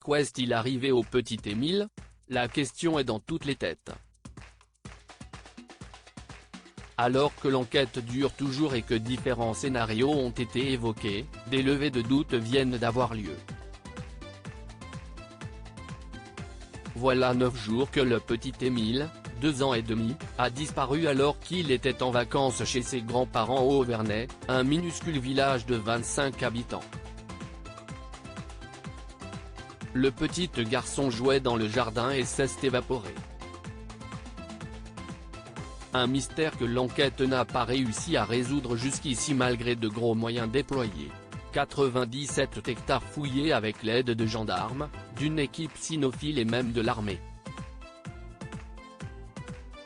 quoi est-il arrivé au petit Émile? La question est dans toutes les têtes. Alors que l'enquête dure toujours et que différents scénarios ont été évoqués, des levées de doute viennent d'avoir lieu. Voilà 9 jours que le petit Émile, 2 ans et demi, a disparu alors qu'il était en vacances chez ses grands-parents au Auvernais, un minuscule village de 25 habitants. Le petit garçon jouait dans le jardin et s'est évaporé. Un mystère que l'enquête n'a pas réussi à résoudre jusqu'ici malgré de gros moyens déployés. 97 hectares fouillés avec l'aide de gendarmes, d'une équipe cynophile et même de l'armée.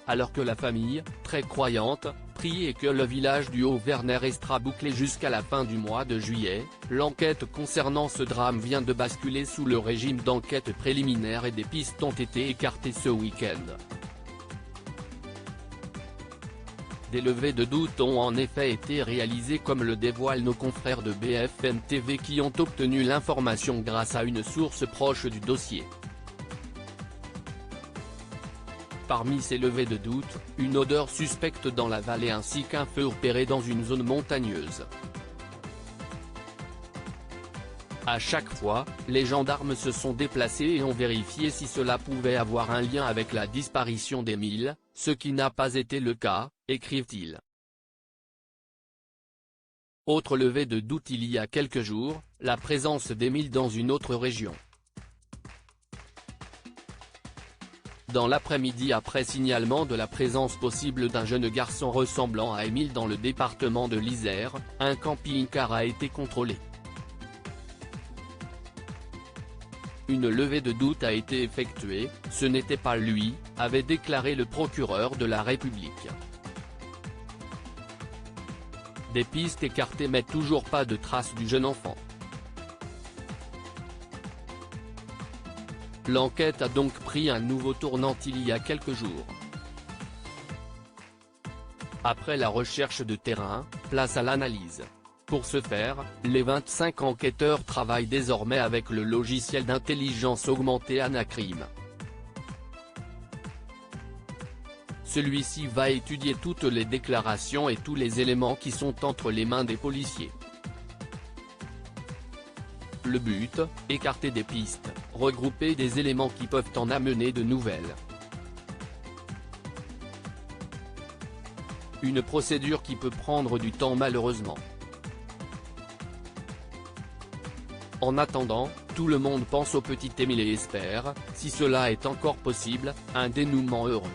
Alors que la famille, très croyante, prie et que le village du Auvernais restera bouclé jusqu'à la fin du mois de juillet, l'enquête concernant ce drame vient de basculer sous le régime d'enquête préliminaire et des pistes ont été écartées ce week-end. Des levées de doute ont en effet été réalisées comme le dévoilent nos confrères de BFM TV qui ont obtenu l'information grâce à une source proche du dossier. Parmi ces levées de doute, une odeur suspecte dans la vallée ainsi qu'un feu opéré dans une zone montagneuse. À chaque fois, les gendarmes se sont déplacés et ont vérifié si cela pouvait avoir un lien avec la disparition d'Émile, ce qui n'a pas été le cas, écrivent-ils. Autre levée de doute il y a quelques jours, la présence d'Émile dans une autre région. Dans l'après-midi après signalement de la présence possible d'un jeune garçon ressemblant à Émile dans le département de l'Isère, un camping-car a été contrôlé. Une levée de doute a été effectuée, ce n'était pas lui, avait déclaré le procureur de la République. Des pistes écartées mais toujours pas de traces du jeune enfant. L'enquête a donc pris un nouveau tournant il y a quelques jours. Après la recherche de terrain, place à l'analyse. Pour ce faire, les 25 enquêteurs travaillent désormais avec le logiciel d'intelligence augmentée Anacrim. Celui-ci va étudier toutes les déclarations et tous les éléments qui sont entre les mains des policiers. Le but, écarter des pistes, regrouper des éléments qui peuvent en amener de nouvelles. Une procédure qui peut prendre du temps malheureusement. En attendant, tout le monde pense au petit Émile et espère, si cela est encore possible, un dénouement heureux.